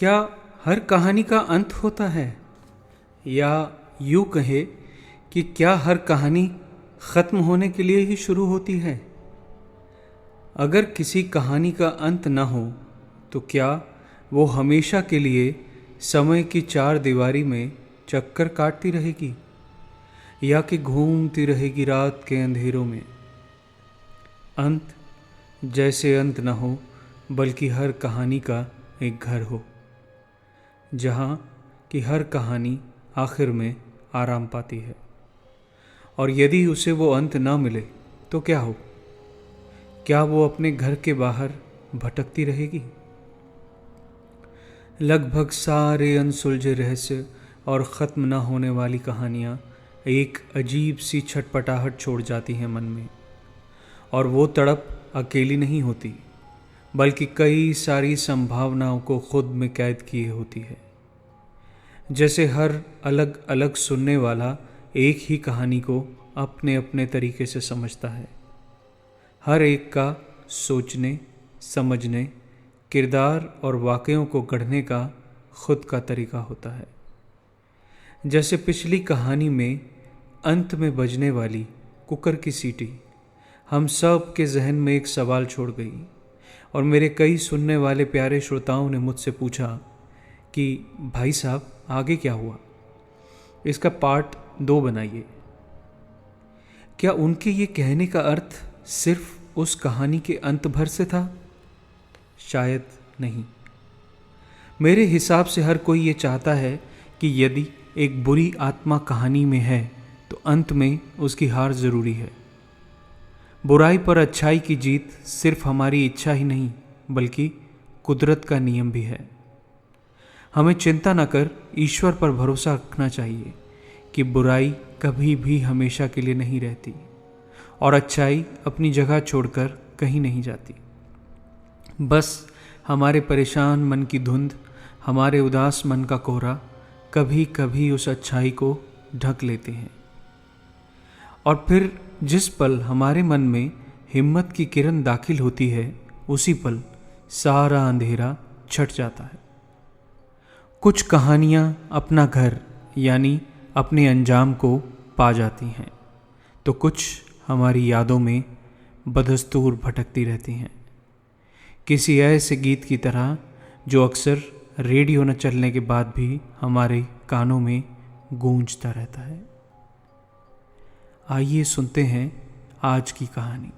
क्या हर कहानी का अंत होता है, या यूँ कहे कि क्या हर कहानी ख़त्म होने के लिए ही शुरू होती है? अगर किसी कहानी का अंत न हो तो क्या वो हमेशा के लिए समय की चार दीवारी में चक्कर काटती रहेगी, या कि घूमती रहेगी रात के अंधेरों में? अंत जैसे अंत न हो, बल्कि हर कहानी का एक घर हो, जहाँ कि हर कहानी आखिर में आराम पाती है। और यदि उसे वो अंत ना मिले तो क्या हो? क्या वो अपने घर के बाहर भटकती रहेगी? लगभग सारे अनसुलझे रहस्य और ख़त्म ना होने वाली कहानियाँ एक अजीब सी छटपटाहट छोड़ जाती हैं मन में। और वो तड़प अकेली नहीं होती, बल्कि कई सारी संभावनाओं को खुद में कैद किए होती है। जैसे हर अलग अलग सुनने वाला एक ही कहानी को अपने अपने तरीके से समझता है। हर एक का सोचने, समझने, किरदार और वाक़यों को गढ़ने का खुद का तरीका होता है। जैसे पिछली कहानी में अंत में बजने वाली कुकर की सीटी हम सब के जहन में एक सवाल छोड़ गई, और मेरे कई सुनने वाले प्यारे श्रोताओं ने मुझसे पूछा कि भाई साहब आगे क्या हुआ, इसका पार्ट 2 बनाइए। क्या उनके ये कहने का अर्थ सिर्फ उस कहानी के अंत भर से था? शायद नहीं। मेरे हिसाब से हर कोई ये चाहता है कि यदि एक बुरी आत्मा कहानी में है तो अंत में उसकी हार ज़रूरी है। बुराई पर अच्छाई की जीत सिर्फ हमारी इच्छा ही नहीं, बल्कि कुदरत का नियम भी है। हमें चिंता न कर ईश्वर पर भरोसा रखना चाहिए कि बुराई कभी भी हमेशा के लिए नहीं रहती, और अच्छाई अपनी जगह छोड़कर कहीं नहीं जाती। बस हमारे परेशान मन की धुंध, हमारे उदास मन का कोहरा कभी कभी उस अच्छाई को ढक लेते हैं, और फिर जिस पल हमारे मन में हिम्मत की किरण दाखिल होती है, उसी पल सारा अंधेरा छट जाता है। कुछ कहानियाँ अपना घर यानी अपने अंजाम को पा जाती हैं, तो कुछ हमारी यादों में बदस्तूर भटकती रहती हैं, किसी ऐसे गीत की तरह जो अक्सर रेडियो न चलने के बाद भी हमारे कानों में गूंजता रहता है। आइए सुनते हैं आज की कहानी।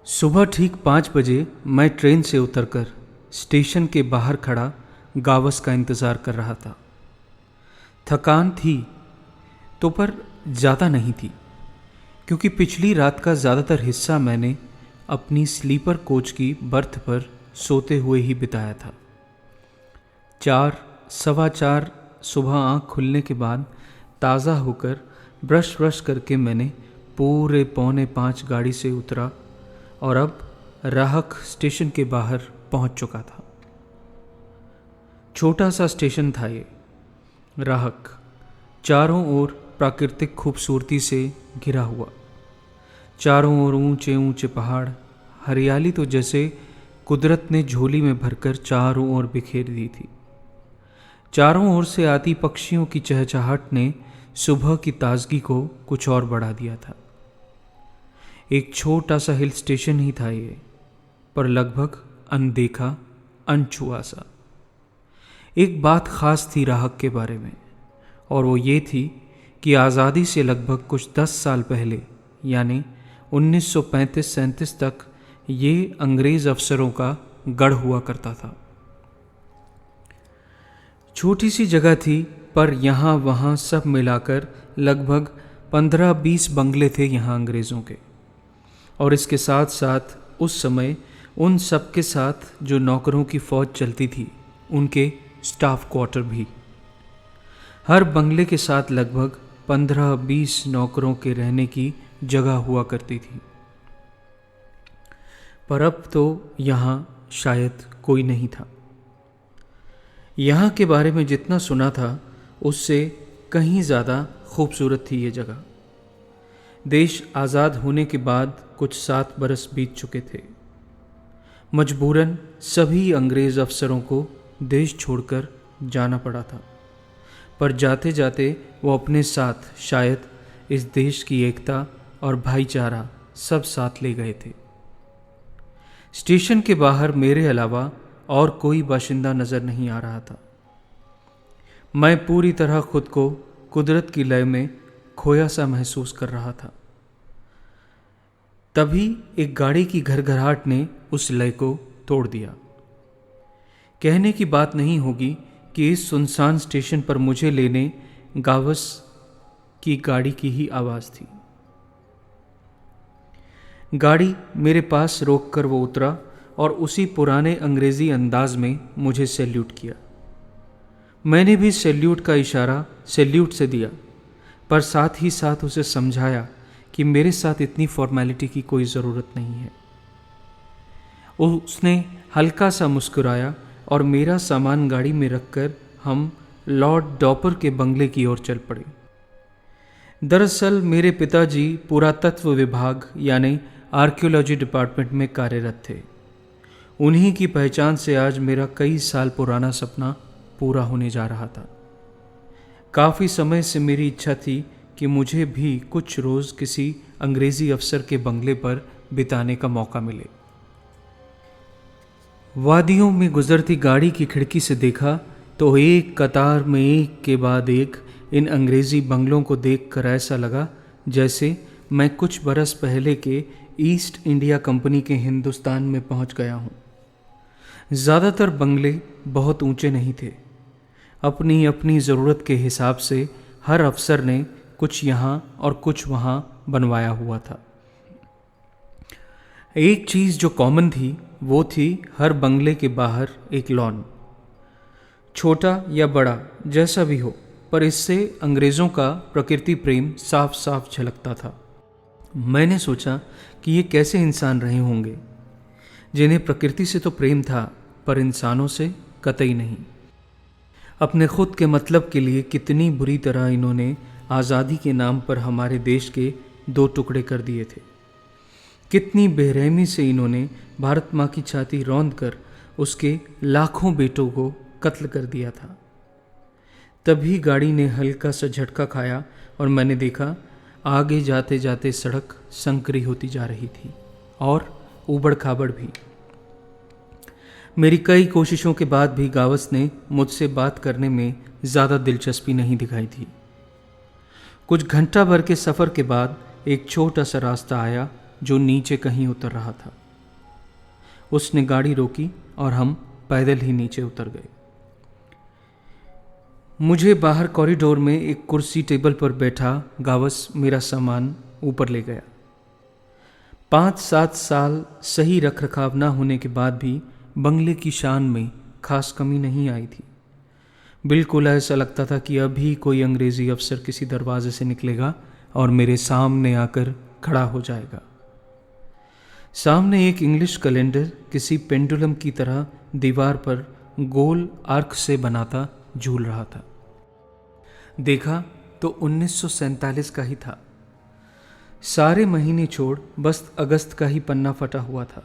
सुबह ठीक 5 बजे मैं ट्रेन से उतरकर स्टेशन के बाहर खड़ा गावस का इंतज़ार कर रहा था। थकान थी तो पर ज़्यादा नहीं थी, क्योंकि पिछली रात का ज़्यादातर हिस्सा मैंने अपनी स्लीपर कोच की बर्थ पर सोते हुए ही बिताया था। 4:15 सुबह आँख खुलने के बाद ताज़ा होकर ब्रश करके मैंने पूरे 4:45 गाड़ी से उतरा, और अब राहक स्टेशन के बाहर पहुंच चुका था। छोटा सा स्टेशन था ये राहक, चारों ओर प्राकृतिक खूबसूरती से घिरा हुआ। चारों ओर ऊंचे ऊंचे पहाड़, हरियाली तो जैसे कुदरत ने झोली में भरकर चारों ओर बिखेर दी थी। चारों ओर से आती पक्षियों की चहचहाहट ने सुबह की ताजगी को कुछ और बढ़ा दिया था। एक छोटा सा हिल स्टेशन ही था ये, पर लगभग अनदेखा, अनछुआ सा। एक बात खास थी राहक के बारे में, और वो ये थी कि आज़ादी से लगभग कुछ 10 साल पहले यानी 1935-37 तक ये अंग्रेज़ अफसरों का गढ़ हुआ करता था। छोटी सी जगह थी, पर यहाँ वहाँ सब मिलाकर लगभग 15-20 बंगले थे यहाँ अंग्रेज़ों के। और इसके साथ साथ उस समय उन सब के साथ जो नौकरों की फ़ौज चलती थी, उनके स्टाफ क्वार्टर भी। हर बंगले के साथ लगभग 15-20 नौकरों के रहने की जगह हुआ करती थी। पर अब तो यहाँ शायद कोई नहीं था। यहाँ के बारे में जितना सुना था उससे कहीं ज़्यादा खूबसूरत थी ये जगह। देश आज़ाद होने के बाद कुछ 7 बरस बीत चुके थे। मजबूरन सभी अंग्रेज अफसरों को देश छोड़कर जाना पड़ा था, पर जाते जाते वो अपने साथ शायद इस देश की एकता और भाईचारा सब साथ ले गए थे। स्टेशन के बाहर मेरे अलावा और कोई बाशिंदा नजर नहीं आ रहा था। मैं पूरी तरह खुद को कुदरत की लय में खोया सा महसूस कर रहा था। तभी एक गाड़ी की घरघराहट ने उस लय को तोड़ दिया। कहने की बात नहीं होगी कि इस सुनसान स्टेशन पर मुझे लेने गावस की गाड़ी की ही आवाज़ थी। गाड़ी मेरे पास रोककर वो उतरा और उसी पुराने अंग्रेज़ी अंदाज में मुझे सैल्यूट किया। मैंने भी सैल्यूट का इशारा सैल्यूट से दिया, पर साथ ही साथ उसे समझाया कि मेरे साथ इतनी फॉर्मेलिटी की कोई ज़रूरत नहीं है। उसने हल्का सा मुस्कुराया और मेरा सामान गाड़ी में रखकर हम लॉर्ड डॉपर के बंगले की ओर चल पड़े। दरअसल मेरे पिताजी पुरातत्व विभाग यानी आर्कियोलॉजी डिपार्टमेंट में कार्यरत थे। उन्हीं की पहचान से आज मेरा कई साल पुराना सपना पूरा होने जा रहा था। काफ़ी समय से मेरी इच्छा थी कि मुझे भी कुछ रोज़ किसी अंग्रेज़ी अफसर के बंगले पर बिताने का मौका मिले। वादियों में गुजरती गाड़ी की खिड़की से देखा तो एक कतार में एक के बाद एक इन अंग्रेज़ी बंगलों को देखकर ऐसा लगा जैसे मैं कुछ बरस पहले के ईस्ट इंडिया कंपनी के हिंदुस्तान में पहुंच गया हूं। ज़्यादातर बंगले बहुत ऊंचे नहीं थे। अपनी अपनी ज़रूरत के हिसाब से हर अफसर ने कुछ यहाँ और कुछ वहाँ बनवाया हुआ था। एक चीज़ जो कॉमन थी वो थी हर बंगले के बाहर एक लॉन, छोटा या बड़ा जैसा भी हो, पर इससे अंग्रेज़ों का प्रकृति प्रेम साफ साफ झलकता था। मैंने सोचा कि ये कैसे इंसान रहे होंगे जिन्हें प्रकृति से तो प्रेम था पर इंसानों से कतई नहीं। अपने खुद के मतलब के लिए कितनी बुरी तरह इन्होंने आज़ादी के नाम पर हमारे देश के 2 टुकड़े कर दिए थे। कितनी बेरहमी से इन्होंने भारत माँ की छाती रौंद कर उसके लाखों बेटों को कत्ल कर दिया था। तभी गाड़ी ने हल्का सा झटका खाया और मैंने देखा आगे जाते जाते सड़क संकरी होती जा रही थी और ऊबड़ खाबड़ भी। मेरी कई कोशिशों के बाद भी गावस ने मुझसे बात करने में ज़्यादा दिलचस्पी नहीं दिखाई थी। कुछ घंटा भर के सफ़र के बाद एक छोटा सा रास्ता आया जो नीचे कहीं उतर रहा था। उसने गाड़ी रोकी और हम पैदल ही नीचे उतर गए। मुझे बाहर कॉरिडोर में एक कुर्सी टेबल पर बैठा गावस मेरा सामान ऊपर ले गया। 5-7 साल सही रख रखाव न होने के बाद भी बंगले की शान में खास कमी नहीं आई थी। बिल्कुल ऐसा लगता था कि अभी कोई अंग्रेज़ी अफसर किसी दरवाजे से निकलेगा और मेरे सामने आकर खड़ा हो जाएगा। सामने एक इंग्लिश कैलेंडर किसी पेंडुलम की तरह दीवार पर गोल आर्क से बनाता झूल रहा था। देखा तो 1947 का ही था। सारे महीने छोड़ बस अगस्त का ही पन्ना फटा हुआ था।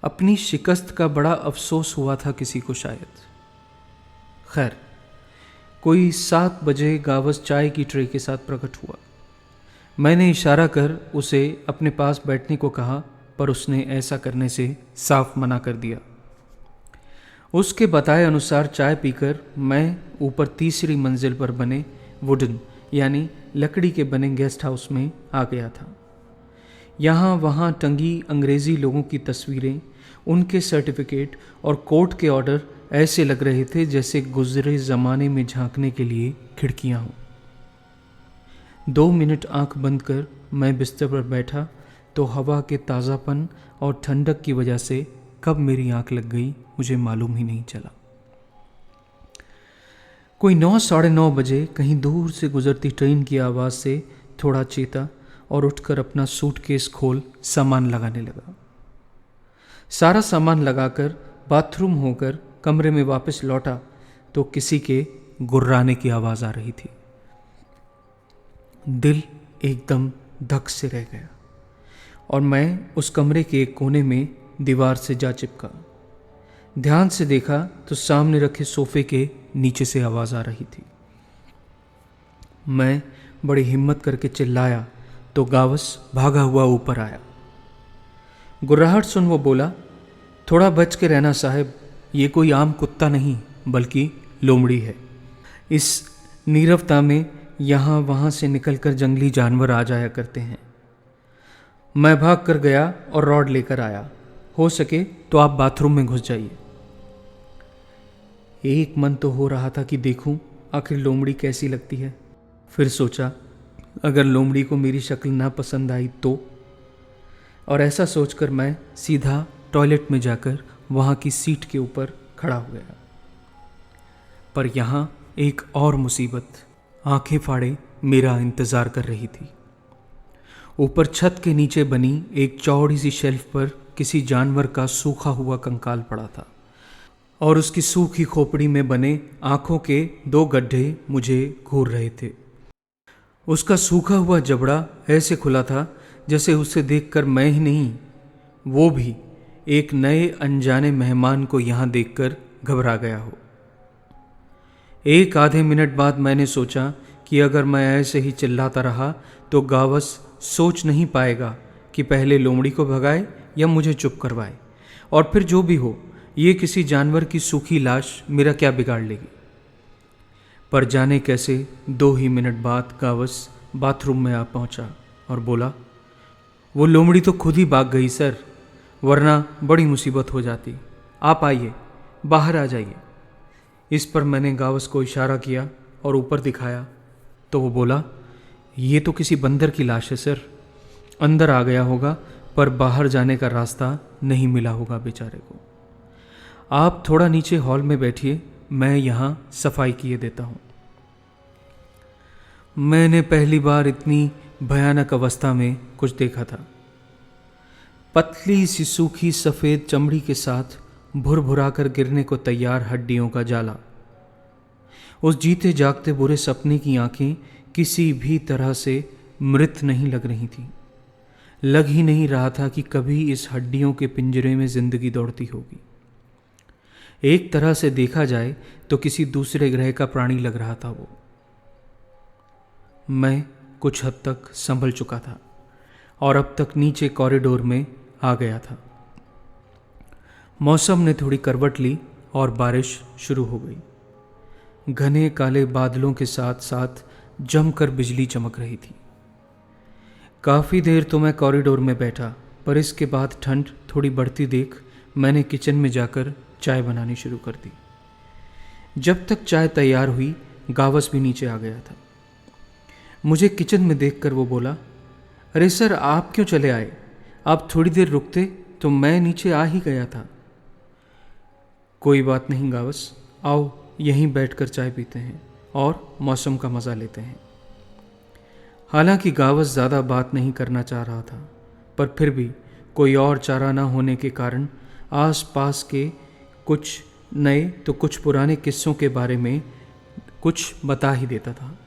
अपनी शिकस्त का बड़ा अफसोस हुआ था किसी को शायद। खैर, कोई 7 बजे गावस चाय की ट्रे के साथ प्रकट हुआ। मैंने इशारा कर उसे अपने पास बैठने को कहा, पर उसने ऐसा करने से साफ मना कर दिया। उसके बताए अनुसार चाय पीकर मैं ऊपर 3री मंजिल पर बने वुडन यानी लकड़ी के बने गेस्ट हाउस में आ गया था। यहाँ वहाँ टंगी अंग्रेज़ी लोगों की तस्वीरें, उनके सर्टिफिकेट और कोर्ट के ऑर्डर ऐसे लग रहे थे जैसे गुजरे ज़माने में झांकने के लिए खिड़कियाँ हों। 2 मिनट आंख बंद कर मैं बिस्तर पर बैठा तो हवा के ताज़ापन और ठंडक की वजह से कब मेरी आंख लग गई मुझे मालूम ही नहीं चला। कोई 9-9:30 बजे कहीं दूर से गुजरती ट्रेन की आवाज़ से थोड़ा चेता और उठकर अपना सूटकेस खोल सामान लगाने लगा। सारा सामान लगाकर बाथरूम होकर कमरे में वापस लौटा तो किसी के गुर्राने की आवाज़ आ रही थी। दिल एकदम धक से रह गया। और मैं उस कमरे के एक कोने में दीवार से जा चिपका। ध्यान से देखा तो सामने रखे सोफे के नीचे से आवाज़ आ रही थी। मैं बड़ी हिम्मत करके चिल्लाया तो गावस भागा हुआ ऊपर आया। गुर्राहट सुन वो बोला, थोड़ा बच के रहना साहब, ये कोई आम कुत्ता नहीं बल्कि लोमड़ी है। इस नीरवता में यहाँ वहाँ से निकलकर जंगली जानवर आ जाया करते हैं। मैं भाग कर गया और रॉड लेकर आया। हो सके तो आप बाथरूम में घुस जाइए। एक मन तो हो रहा था कि देखूं आखिर लोमड़ी कैसी लगती है। फिर सोचा अगर लोमड़ी को मेरी शक्ल ना पसंद आई तो, और ऐसा सोचकर मैं सीधा टॉयलेट में जाकर वहाँ की सीट के ऊपर खड़ा हो गया। पर यहाँ एक और मुसीबत आंखें फाड़े मेरा इंतज़ार कर रही थी। ऊपर छत के नीचे बनी एक चौड़ी सी शेल्फ पर किसी जानवर का सूखा हुआ कंकाल पड़ा था और उसकी सूखी खोपड़ी में बने आंखों के 2 गड्ढे मुझे घूर रहे थे। उसका सूखा हुआ जबड़ा ऐसे खुला था जैसे उसे देखकर मैं ही नहीं, वो भी एक नए अनजाने मेहमान को यहाँ देखकर घबरा गया हो। एक आधे मिनट बाद मैंने सोचा कि अगर मैं ऐसे ही चिल्लाता रहा तो गावस सोच नहीं पाएगा कि पहले लोमड़ी को भगाए या मुझे चुप करवाए, और फिर जो भी हो ये किसी जानवर की सूखी लाश मेरा क्या बिगाड़ लेगी। पर जाने कैसे 2 ही मिनट बाद गावस बाथरूम में आ पहुंचा और बोला, वो लोमड़ी तो खुद ही भाग गई सर, वरना बड़ी मुसीबत हो जाती। आप आइए, बाहर आ जाइए। इस पर मैंने गावस को इशारा किया और ऊपर दिखाया तो वो बोला, ये तो किसी बंदर की लाश है सर, अंदर आ गया होगा पर बाहर जाने का रास्ता नहीं मिला होगा बेचारे को। आप थोड़ा नीचे हॉल में बैठिए, मैं यहाँ सफाई किए देता हूँ। मैंने पहली बार इतनी भयानक अवस्था में कुछ देखा था। पतली सी सूखी सफ़ेद चमड़ी के साथ भुरभुरा कर गिरने को तैयार हड्डियों का जाला। उस जीते जागते बुरे सपने की आंखें किसी भी तरह से मृत नहीं लग रही थी। लग ही नहीं रहा था कि कभी इस हड्डियों के पिंजरे में जिंदगी दौड़ती होगी। एक तरह से देखा जाए तो किसी दूसरे ग्रह का प्राणी लग रहा था वो। मैं कुछ हद तक संभल चुका था और अब तक नीचे कॉरिडोर में आ गया था। मौसम ने थोड़ी करवट ली और बारिश शुरू हो गई। घने काले बादलों के साथ साथ जमकर बिजली चमक रही थी। काफ़ी देर तो मैं कॉरिडोर में बैठा, पर इसके बाद ठंड थोड़ी बढ़ती देख मैंने किचन में जाकर चाय बनानी शुरू कर दी। जब तक चाय तैयार हुई गावस भी नीचे आ गया था। मुझे किचन में देखकर वो बोला, अरे सर आप क्यों चले आए? आप थोड़ी देर रुकते तो मैं नीचे आ ही गया था। कोई बात नहीं गावस, आओ यहीं बैठकर चाय पीते हैं और मौसम का मज़ा लेते हैं। हालांकि गावस ज़्यादा बात नहीं करना चाह रहा था, पर फिर भी कोई और चारा ना होने के कारण आसपास के कुछ नए तो कुछ पुराने किस्सों के बारे में कुछ बता ही देता था।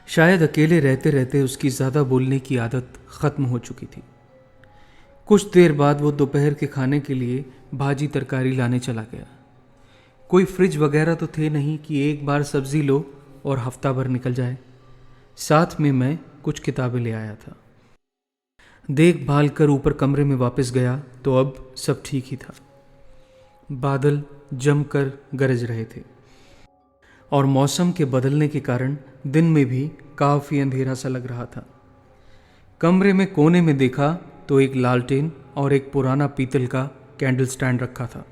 शायद अकेले रहते रहते उसकी ज़्यादा बोलने की आदत ख़त्म हो चुकी थी। कुछ देर बाद वो दोपहर के खाने के लिए भाजी तरकारी लाने चला गया। कोई फ्रिज वगैरह तो थे नहीं कि एक बार सब्ज़ी लो और हफ्ता भर निकल जाए। साथ में मैं कुछ किताबें ले आया था। देखभाल कर ऊपर कमरे में वापस गया तो अब सब ठीक ही था। बादल जमकर गरज रहे थे और मौसम के बदलने के कारण दिन में भी काफ़ी अंधेरा सा लग रहा था। कमरे में कोने में देखा तो एक लालटेन और एक पुराना पीतल का कैंडल स्टैंड रखा था।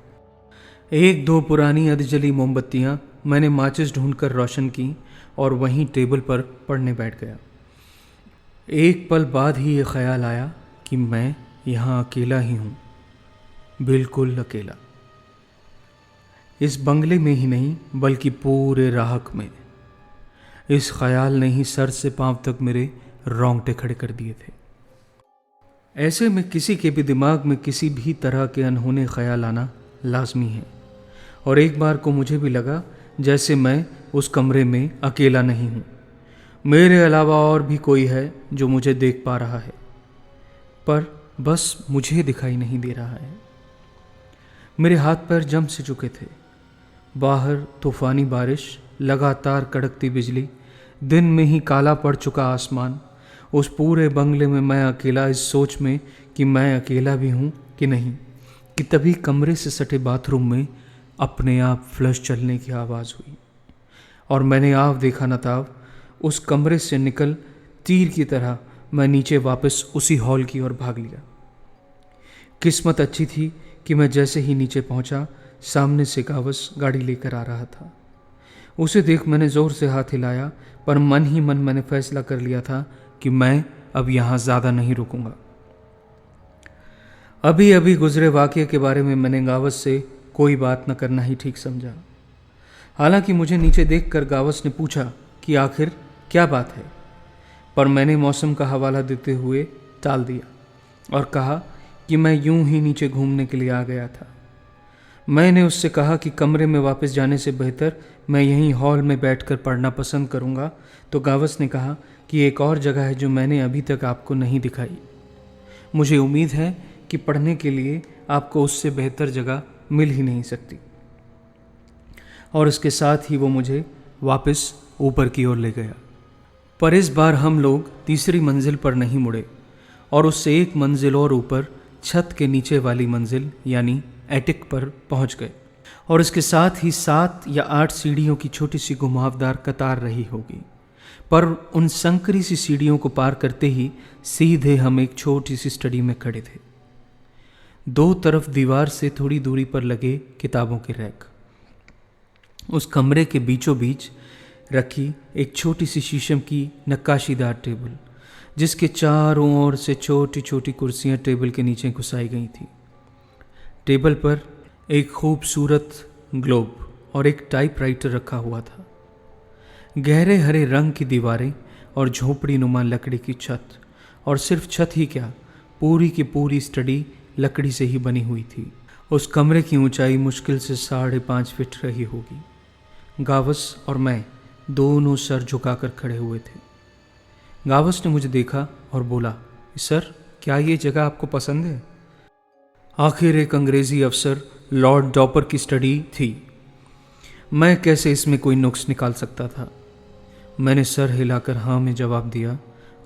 1-2 पुरानी अधजली मोमबत्तियाँ मैंने माचिस ढूंढकर रोशन की और वहीं टेबल पर पढ़ने बैठ गया। एक पल बाद ही ये ख्याल आया कि मैं यहाँ अकेला ही हूँ, बिल्कुल अकेला। इस बंगले में ही नहीं बल्कि पूरे राहक में। इस ख्याल ने ही सर से पांव तक मेरे रोंगटे खड़े कर दिए थे। ऐसे में किसी के भी दिमाग में किसी भी तरह के अनहोने ख्याल आना लाजमी है, और एक बार को मुझे भी लगा जैसे मैं उस कमरे में अकेला नहीं हूँ, मेरे अलावा और भी कोई है जो मुझे देख पा रहा है। पर बस मुझे दिखाई नहीं दे रहा है। मेरे हाथ पैर जम से चुके थे। बाहर तूफानी बारिश, लगातार कड़कती बिजली, दिन में ही काला पड़ चुका आसमान। उस पूरे बंगले में मैं अकेला, इस सोच में कि मैं अकेला भी हूँ कि नहीं, कि तभी कमरे से सटे बाथरूम में अपने आप फ्लश चलने की आवाज़ हुई और मैंने आप देखा न ताब उस कमरे से निकल तीर की तरह मैं नीचे वापस उसी हॉल की ओर भाग लिया। किस्मत अच्छी थी कि मैं जैसे ही नीचे पहुंचा, सामने से गावस गाड़ी लेकर आ रहा था। उसे देख मैंने ज़ोर से हाथ हिलाया, पर मन ही मन मैंने फैसला कर लिया था कि मैं अब यहाँ ज़्यादा नहीं रुकूंगा। अभी अभी गुजरे वाक़ये के बारे में मैंने गावस से कोई बात न करना ही ठीक समझा। हालांकि मुझे नीचे देखकर गावस ने पूछा कि आखिर क्या बात है, पर मैंने मौसम का हवाला देते हुए टाल दिया और कहा कि मैं यूं ही नीचे घूमने के लिए आ गया था। मैंने उससे कहा कि कमरे में वापस जाने से बेहतर मैं यहीं हॉल में बैठकर पढ़ना पसंद करूंगा, तो गावस ने कहा कि एक और जगह है जो मैंने अभी तक आपको नहीं दिखाई। मुझे उम्मीद है कि पढ़ने के लिए आपको उससे बेहतर जगह मिल ही नहीं सकती। और इसके साथ ही वो मुझे वापस ऊपर की ओर ले गया। पर इस बार हम लोग तीसरी मंजिल पर नहीं मुड़े और उससे एक मंजिल और ऊपर छत के नीचे वाली मंजिल यानी एटिक पर पहुंच गए। और इसके साथ ही 7 या 8 सीढ़ियों की छोटी सी घुमावदार कतार रही होगी, पर उन संकरी सी सीढ़ियों को पार करते ही सीधे हम एक छोटी सी स्टडी में खड़े थे। 2 तरफ दीवार से थोड़ी दूरी पर लगे किताबों के रैक, उस कमरे के बीचों बीच रखी एक छोटी सी शीशम की नक्काशीदार टेबल, जिसके चारों ओर से छोटी छोटी कुर्सियां टेबल के नीचे घुसाई गई थी। टेबल पर एक खूबसूरत ग्लोब और एक टाइपराइटर रखा हुआ था। गहरे हरे रंग की दीवारें और झोपड़ी नुमा लकड़ी की छत, और सिर्फ छत ही क्या, पूरी की पूरी स्टडी लकड़ी से ही बनी हुई थी। उस कमरे की ऊंचाई मुश्किल से 5.5 फीट रही होगी। गावस और मैं दोनों सर झुकाकर खड़े हुए थे। गावस ने मुझे देखा और बोला, सर क्या ये जगह आपको पसंद है? आखिर एक अंग्रेजी अफसर लॉर्ड डॉपर की स्टडी थी, मैं कैसे इसमें कोई नुक्स निकाल सकता था। मैंने सर हिलाकर हाँ में जवाब दिया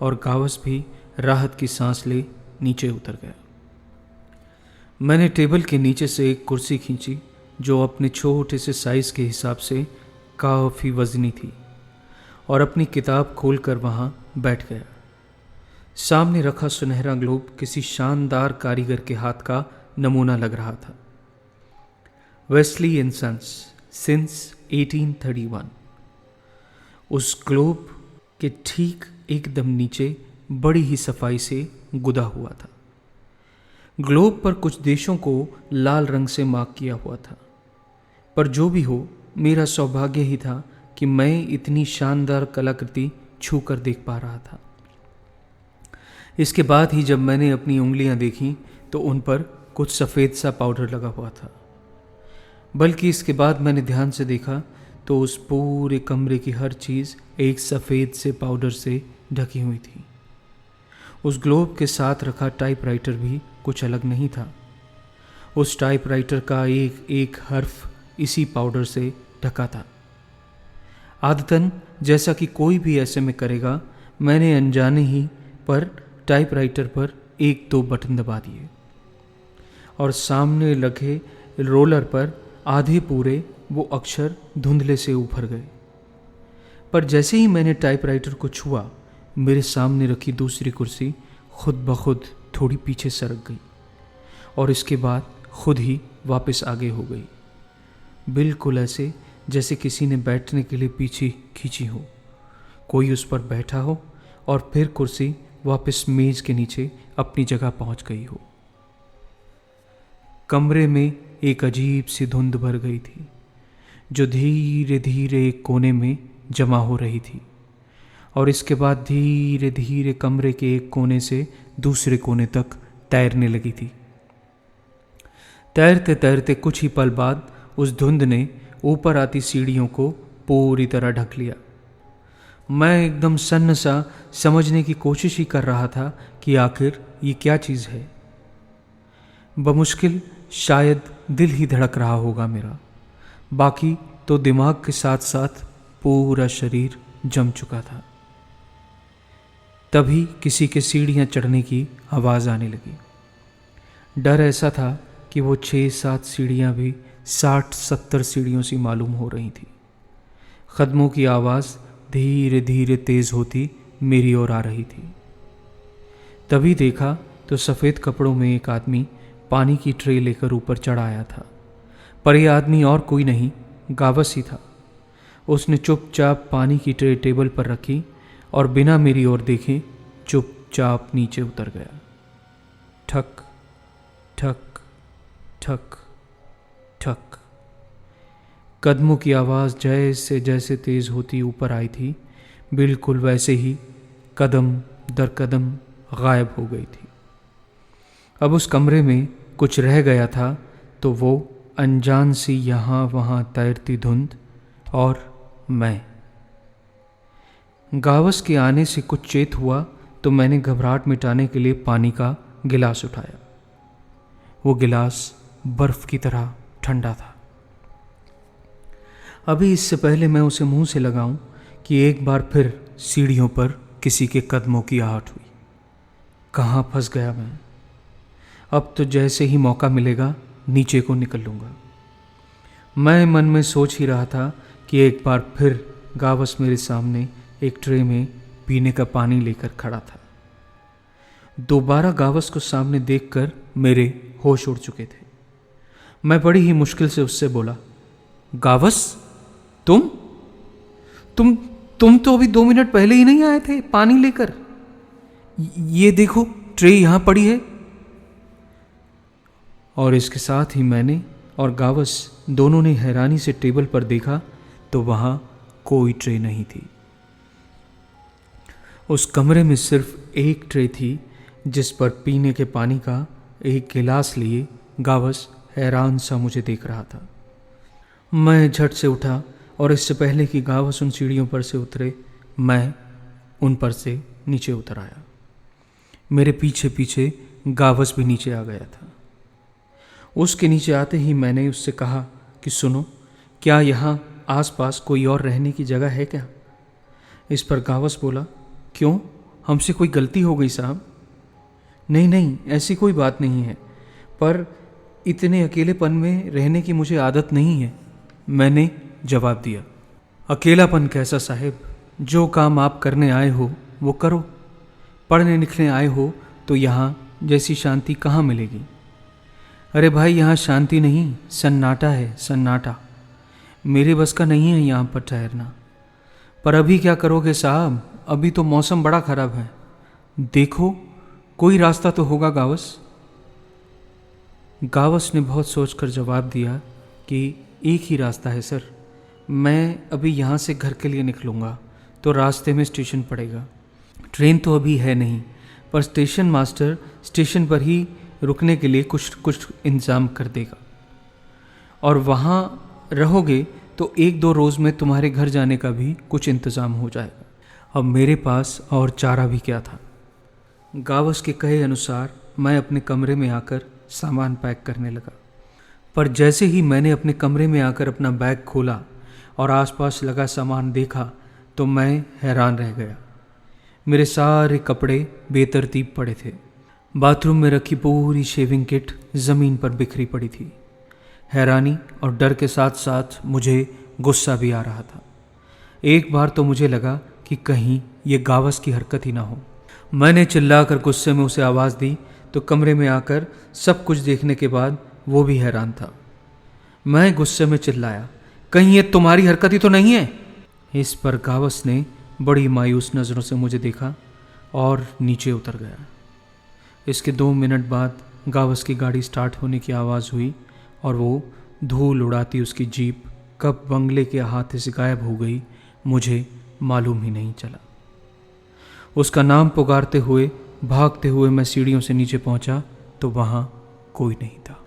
और गावस भी राहत की सांस ले नीचे उतर गया। मैंने टेबल के नीचे से एक कुर्सी खींची जो अपने छोटे से साइज के हिसाब से काफ़ी वजनी थी, और अपनी किताब खोलकर वहाँ बैठ गया। सामने रखा सुनहरा ग्लोब किसी शानदार कारीगर के हाथ का नमूना लग रहा था। Wesley and sons since 1831। उस ग्लोब के ठीक एकदम नीचे बड़ी ही सफाई से गुदा हुआ था। ग्लोब पर कुछ देशों को लाल रंग से मार्क किया हुआ था, पर जो भी हो, मेरा सौभाग्य ही था कि मैं इतनी शानदार कलाकृति छूकर देख पा रहा था। इसके बाद ही जब मैंने अपनी उंगलियां देखी तो उन पर कुछ सफ़ेद सा पाउडर लगा हुआ था। बल्कि इसके बाद मैंने ध्यान से देखा तो उस पूरे कमरे की हर चीज़ एक सफ़ेद से पाउडर से ढकी हुई थी। उस ग्लोब के साथ रखा टाइपराइटर भी कुछ अलग नहीं था। उस टाइपराइटर का एक एक हर्फ इसी पाउडर से ढका था। आदतन जैसा कि कोई भी ऐसे में करेगा, मैंने अनजाने ही पर टाइपराइटर पर 1-2 बटन दबा दिए और सामने लगे रोलर पर आधे पूरे वो अक्षर धुंधले से उभर गए। पर जैसे ही मैंने टाइपराइटर को छुआ, मेरे सामने रखी दूसरी कुर्सी खुद ब खुद थोड़ी पीछे सरक गई और इसके बाद खुद ही वापस आगे हो गई, बिल्कुल ऐसे जैसे किसी ने बैठने के लिए पीछे खींची हो, कोई उस पर बैठा हो और फिर कुर्सी वापस मेज के नीचे अपनी जगह पहुंच गई हो। कमरे में एक अजीब सी धुंध भर गई थी जो धीरे धीरे एक कोने में जमा हो रही थी और इसके बाद धीरे धीरे कमरे के एक कोने से दूसरे कोने तक तैरने लगी थी। तैरते तैरते कुछ ही पल बाद उस धुंध ने ऊपर आती सीढ़ियों को पूरी तरह ढक लिया। मैं एकदम सन्न सा समझने की कोशिश ही कर रहा था कि आखिर ये क्या चीज़ है बमुश्किल शायद दिल ही धड़क रहा होगा मेरा, बाकी तो दिमाग के साथ साथ पूरा शरीर जम चुका था। तभी किसी के सीढ़ियाँ चढ़ने की आवाज़ आने लगी। डर ऐसा था कि वो 6-7 सीढ़ियाँ भी 60-70 सीढ़ियों सी मालूम हो रही थी। कदमों की आवाज़ धीरे धीरे तेज़ होती मेरी ओर आ रही थी। तभी देखा तो सफ़ेद कपड़ों में एक आदमी पानी की ट्रे लेकर ऊपर चढ़ आया था। पर यह आदमी और कोई नहीं, गावस ही था। उसने चुपचाप पानी की ट्रे टेबल पर रखी और बिना मेरी ओर देखे चुपचाप नीचे उतर गया। ठक ठक ठक ठक। कदमों की आवाज़ जैसे जैसे तेज़ होती ऊपर आई थी, बिल्कुल वैसे ही कदम दर कदम गायब हो गई थी। अब उस कमरे में कुछ रह गया था तो वो अनजान सी यहाँ वहाँ तैरती धुंध और मैं। गावस के आने से कुछ चेत हुआ तो मैंने घबराहट मिटाने के लिए पानी का गिलास उठाया। वो गिलास बर्फ की तरह ठंडा था। अभी इससे पहले मैं उसे मुंह से लगाऊं कि एक बार फिर सीढ़ियों पर किसी के कदमों की आहट हुई। कहाँ फंस गया मैं? अब तो जैसे ही मौका मिलेगा नीचे को निकल लूँगा। मैं मन में सोच ही रहा था कि एक बार फिर गावस मेरे सामने एक ट्रे में पीने का पानी लेकर खड़ा था। दोबारा गावस को सामने देखकर मेरे होश उड़ चुके थे। मैं बड़ी ही मुश्किल से उससे बोला, गावस, तुम तो अभी 2 मिनट पहले ही नहीं आए थे पानी लेकर। ये देखो ट्रे यहां पड़ी है। और इसके साथ ही मैंने और गावस दोनों ने हैरानी से टेबल पर देखा तो वहां कोई ट्रे नहीं थी। उस कमरे में सिर्फ एक ट्रे थी जिस पर पीने के पानी का एक गिलास लिए गावस हैरान सा मुझे देख रहा था। मैं झट से उठा और इससे पहले कि गावस उन सीढ़ियों पर से उतरे, मैं उन पर से नीचे उतर आया। मेरे पीछे पीछे गावस भी नीचे आ गया था। उसके नीचे आते ही मैंने उससे कहा कि सुनो, क्या यहाँ आसपास कोई और रहने की जगह है क्या? इस पर गावस बोला, क्यों, हमसे कोई गलती हो गई साहब? नहीं, ऐसी कोई बात नहीं है, पर इतने अकेलेपन में रहने की मुझे आदत नहीं है। मैंने जवाब दिया। अकेलापन कैसा साहब? जो काम आप करने आए हो वो करो। पढ़ने लिखने आए हो तो यहाँ जैसी शांति कहाँ मिलेगी? अरे भाई, यहाँ शांति नहीं, सन्नाटा है, सन्नाटा। मेरे बस का नहीं है यहाँ पर ठहरना। पर अभी क्या करोगे साहब? अभी तो मौसम बड़ा खराब है। देखो, कोई रास्ता तो होगा गावस। गावस ने बहुत सोचकर जवाब दिया कि एक ही रास्ता है सर। मैं अभी यहाँ से घर के लिए निकलूँगा तो रास्ते में स्टेशन पड़ेगा। ट्रेन तो अभी है नहीं, पर स्टेशन मास्टर स्टेशन पर ही रुकने के लिए कुछ इंतज़ाम कर देगा और वहाँ रहोगे तो 1-2 रोज़ में तुम्हारे घर जाने का भी कुछ इंतज़ाम हो जाएगा। अब मेरे पास और चारा भी क्या था। गावस के कहे अनुसार मैं अपने कमरे में आकर सामान पैक करने लगा। पर जैसे ही मैंने अपने कमरे में आकर अपना बैग खोला और आसपास लगा सामान देखा तो मैं हैरान रह गया। मेरे सारे कपड़े बेतरतीब पड़े थे। बाथरूम में रखी पूरी शेविंग किट ज़मीन पर बिखरी पड़ी थी। हैरानी और डर के साथ साथ मुझे गुस्सा भी आ रहा था। एक बार तो मुझे लगा कि कहीं ये गावस की हरकत ही ना हो। मैंने चिल्लाकर गुस्से में उसे आवाज़ दी तो कमरे में आकर सब कुछ देखने के बाद वो भी हैरान था। मैं गुस्से में चिल्लाया, कहीं ये तुम्हारी हरकत ही तो नहीं है? इस पर गावस ने बड़ी मायूस नज़रों से मुझे देखा और नीचे उतर गया। इसके 2 मिनट बाद गावस की गाड़ी स्टार्ट होने की आवाज़ हुई और वो धूल उड़ाती उसकी जीप कब बंगले के हाथ से गायब हो गई मुझे मालूम ही नहीं चला। उसका नाम पुकारते हुए भागते हुए मैं सीढ़ियों से नीचे पहुंचा तो वहाँ कोई नहीं था।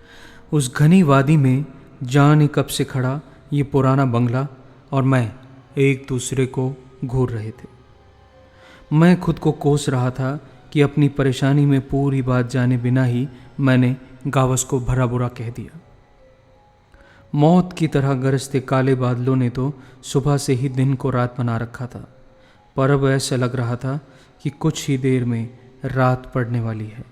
उस घनी वादी में जाने कब से खड़ा ये पुराना बंगला और मैं एक दूसरे को घूर रहे थे। मैं खुद को कोस रहा था कि अपनी परेशानी में पूरी बात जाने बिना ही मैंने गावस को भरा बुरा कह दिया। मौत की तरह गरजते काले बादलों ने तो सुबह से ही दिन को रात बना रखा था, पर अब ऐसा लग रहा था कि कुछ ही देर में रात पड़ने वाली है।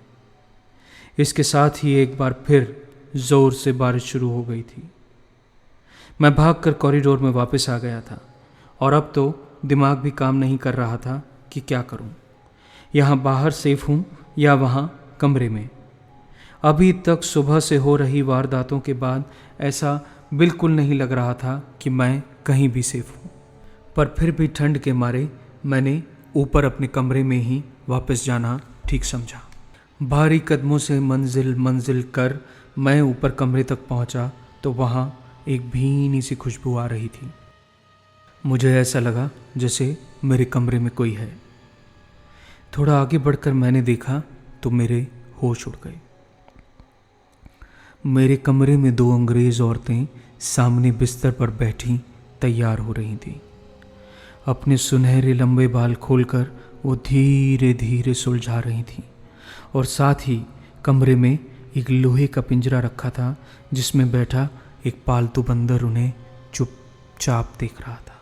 इसके साथ ही एक बार फिर जोर से बारिश शुरू हो गई थी। मैं भागकर कॉरिडोर में वापस आ गया था और अब तो दिमाग भी काम नहीं कर रहा था कि क्या करूं। यहाँ बाहर सेफ हूं या वहाँ कमरे में। अभी तक सुबह से हो रही वारदातों के बाद ऐसा बिल्कुल नहीं लग रहा था कि मैं कहीं भी सेफ हूँ, पर फिर भी ठंड के मारे मैंने ऊपर अपने कमरे में ही वापस जाना ठीक समझा। भारी कदमों से मंजिल मंजिल कर मैं ऊपर कमरे तक पहुँचा तो वहाँ एक भीनी सी खुशबू आ रही थी। मुझे ऐसा लगा जैसे मेरे कमरे में कोई है। थोड़ा आगे बढ़कर मैंने देखा तो मेरे होश उड़ गए। मेरे कमरे में 2 अंग्रेज़ औरतें सामने बिस्तर पर बैठी तैयार हो रही थीं। अपने सुनहरे लंबे बाल खोलकर वो धीरे धीरे सुलझा रही थीं और साथ ही कमरे में एक लोहे का पिंजरा रखा था जिसमें बैठा एक पालतू बंदर उन्हें चुपचाप देख रहा था।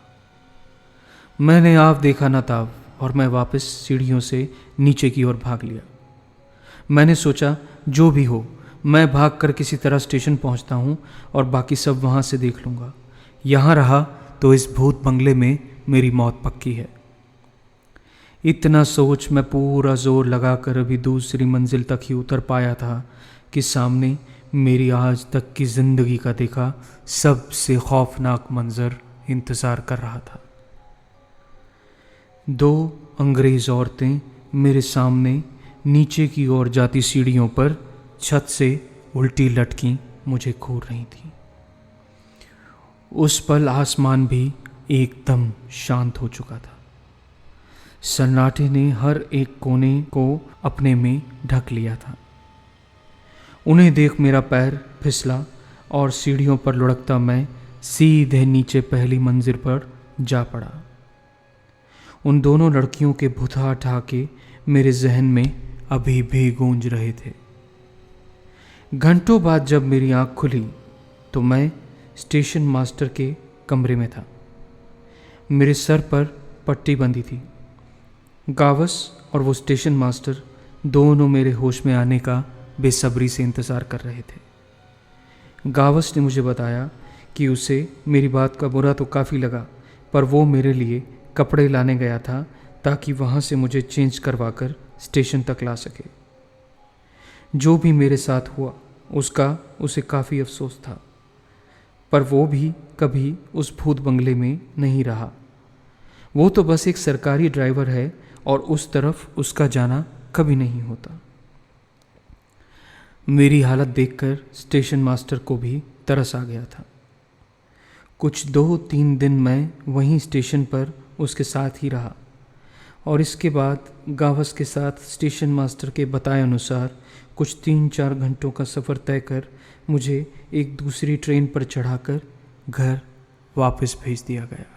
मैंने आप देखा न ताब और मैं वापस सीढ़ियों से नीचे की ओर भाग लिया। मैंने सोचा जो भी हो मैं भागकर किसी तरह स्टेशन पहुंचता हूं और बाकी सब वहां से देख लूँगा। यहाँ रहा तो इस भूत बंगले में मेरी मौत पक्की है। इतना सोच मैं पूरा जोर लगाकर अभी दूसरी मंजिल तक ही उतर पाया था कि सामने मेरी आज तक की जिंदगी का देखा सबसे खौफनाक मंजर इंतज़ार कर रहा था। 2 अंग्रेज़ औरतें मेरे सामने नीचे की ओर जाती सीढ़ियों पर छत से उल्टी लटकी मुझे घूर रही थी। उस पल आसमान भी एकदम शांत हो चुका था। सन्नाटे ने हर एक कोने को अपने में ढक लिया था। उन्हें देख मेरा पैर फिसला और सीढ़ियों पर लुढ़कता मैं सीधे नीचे पहली मंजिल पर जा पड़ा। उन दोनों लड़कियों के भुथा ठाके मेरे जहन में अभी भी गूंज रहे थे। घंटों बाद जब मेरी आंख खुली तो मैं स्टेशन मास्टर के कमरे में था। मेरे सर पर पट्टी बंधी थी। गावस और वो स्टेशन मास्टर दोनों मेरे होश में आने का बेसब्री से इंतज़ार कर रहे थे। गावस ने मुझे बताया कि उसे मेरी बात का बुरा तो काफ़ी लगा, पर वो मेरे लिए कपड़े लाने गया था ताकि वहाँ से मुझे चेंज करवाकर स्टेशन तक ला सके। जो भी मेरे साथ हुआ उसका उसे काफ़ी अफसोस था, पर वो भी कभी उस भूत बंगले में नहीं रहा। वो तो बस एक सरकारी ड्राइवर है और उस तरफ उसका जाना कभी नहीं होता। मेरी हालत देखकर स्टेशन मास्टर को भी तरस आ गया था। कुछ 2-3 दिन मैं वहीं स्टेशन पर उसके साथ ही रहा और इसके बाद गावस के साथ स्टेशन मास्टर के बताए अनुसार कुछ 3-4 घंटों का सफ़र तय कर मुझे एक दूसरी ट्रेन पर चढ़ाकर घर वापस भेज दिया गया।